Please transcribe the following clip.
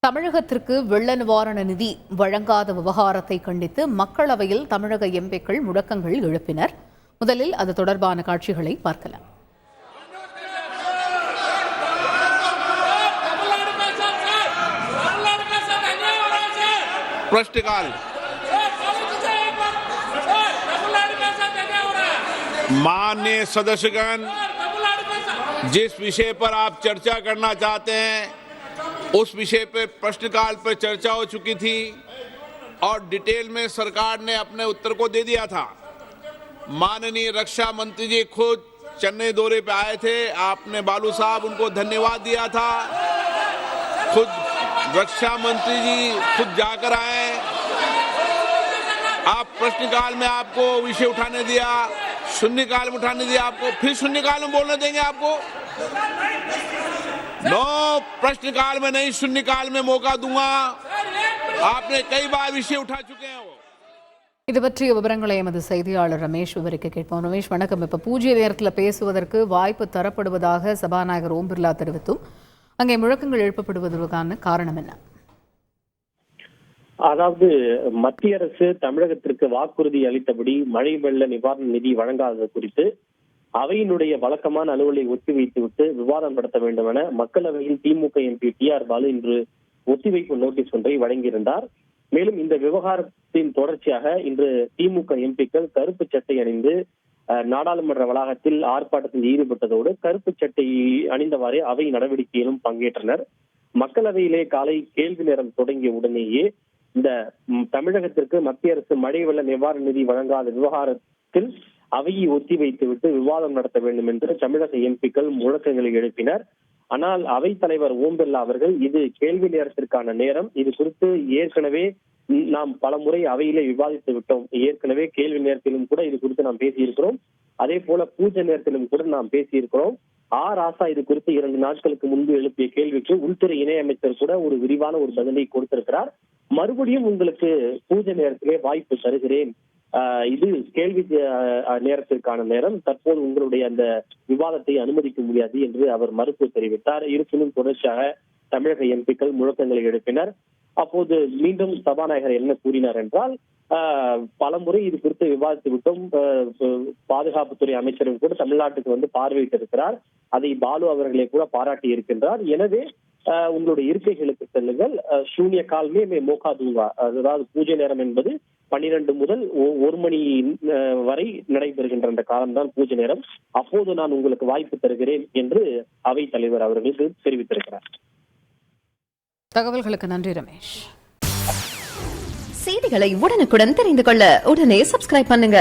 தமிழகத்திற்கு வெள்ள நிவாரண நிதி வழங்காத விவகாரத்தை கண்டித்து மக்களவையில் தமிழக எம்பிக்கள் முழக்கங்கள் எழுப்பினர். முதலில் அது தொடர்பான காட்சிகளை பார்க்கலாம். प्रश्नकाल माननीय सदस्यगण, जिस विषय पर आप चर्चा करना चाहते हैं उस विषय पर प्रश्नकाल पर चर्चा हो चुकी थी और डिटेल में सरकार ने अपने उत्तर को दे दिया था। माननीय रक्षा मंत्री जी खुद चेन्नई दौरे पे आए थे, आपने बालू साहब उनको धन्यवाद दिया था। खुद रक्षा मंत्री जी खुद जाकर आए, आप प्रश्नकाल में आपको विषय उठाने दिया, शून्यकाल में उठाने दिया, आपको फिर शून्यकाल में बोलने देंगे आपको? नो, प्रश्नकाल में नहीं, शून्यकाल में मौका दूंगा। आपने कई बार विषय उठा चुके हैं। இது பற்றிய விவரங்களை எமது செய்தியாளர் ரமேஷ் விவரிக்க கேட்போம். ரமேஷ் வணக்கம். இப்ப பூஜ்ய நேரத்தில் பேசுவதற்கு வாய்ப்பு தரப்படுவதாக சபாநாயகர் ஓம் பிர்லா தெரிவித்தும் அங்கே முழக்கங்கள் எழுப்பப்படுவதற்கான காரணம் என்ன? அதாவது மத்திய அரசு தமிழகத்திற்கு வாக்குறுதி அளித்தபடி மழை வெள்ள நிவாரண நிதி வழங்காதது குறித்து அவையினுடைய வழக்கமான அலுவலை ஒத்திவைத்துவிட்டு விவாதம் நடத்த வேண்டும் என மக்களவையில் திமுக எம்பி டி.ஆர். பாலு இன்று ஒத்திவைப்பு நோட்டீஸ் ஒன்றை வழங்கியிருந்தார். மேலும் இந்த விவகாரத்தின் தொடர்ச்சியாக இன்று திமுக எம்பிக்கள் கருப்பு சட்டை அணிந்து நாடாளுமன்ற வளாகத்தில் ஆர்ப்பாட்டத்தில் ஈடுபட்டதோடு கருப்பு சட்டை அணிந்தவாறே அவை நடவடிக்கையிலும் பங்கேற்றனர். மக்களவையிலே காலை கேள்வி நேரம் தொடங்கிய உடனேயே இந்த தமிழகத்திற்கு மத்திய அரசு மழை வெள்ள நிவாரண நிதி வழங்காத விவகாரத்தில் அவையை ஒத்திவைத்துவிட்டு விவாதம் நடத்த வேண்டும் என்று தமிழக எம்பிக்கள் முழக்கங்களை எழுப்பினர். ஆனால் அவைத் தலைவர் ஓம் பிர்லா அவர்கள் இது கேள்வி நேரத்திற்கான நேரம், இது குறித்து ஏற்கனவே நாம் பல முறை அவையிலே விவாதித்து விட்டோம், ஏற்கனவே கேள்வி நேரத்திலும் கூட இது குறித்து நாம் பேசியிருக்கிறோம், அதே போல பூஜை நேரத்திலும் கூட நாம் பேசியிருக்கிறோம். ராசா இது குறித்து 2 நாட்களுக்கு முன்பு எழுப்பிய கேள்விக்கு உள்துறை இணையமைச்சர் கூட ஒரு விரிவான ஒரு பதிலை கொடுத்திருக்கிறார். மறுபடியும் உங்களுக்கு பூஜை நேரத்திலே வாய்ப்பு தருகிறேன், இது கேள்வி நேரத்திற்கான நேரம், தற்போது உங்களுடைய அந்த விவாதத்தை அனுமதிக்க முடியாது என்று அவர் மறுப்பு தெரிவித்தார். இருப்பினும் தொடர்ச்சியாக தமிழக எம்பிக்கள் முழக்கங்களை எழுப்பினர். அப்போது மீண்டும் சபாநாயகர் என்ன கூறினார் என்றால், பலமுறை இது குறித்து விவாதித்து விட்டோம், பாதுகாப்புத்துறை அமைச்சரும் கூட தமிழ்நாட்டுக்கு வந்து பார்வையிட்டு இருக்கிறார், அதை பாலு அவர்களை கூட பாராட்டி இருக்கின்றார். எனவே உங்களுடைய இருக்கைகளுக்கு செல்லுங்கள், சூன்ய கால்மே மோகா தூங்கா, அதாவது பூஜை நேரம் என்பது 12 முதல் 1 மணி வரை நடைபெறுகின்ற அந்த காலம்தான் பூஜை நேரம், அப்போது நான் உங்களுக்கு வாய்ப்பு தருகிறேன் என்று அவைத் தலைவர் அவர்களுக்கு தெரிவித்திருக்கிறார். தகவல்களுக்கு நன்றி ரமேஷ். செய்திகளை உடனுக்குடன் தெரிந்து கொள்ள உடனே சப்ஸ்கிரைப் பண்ணுங்க.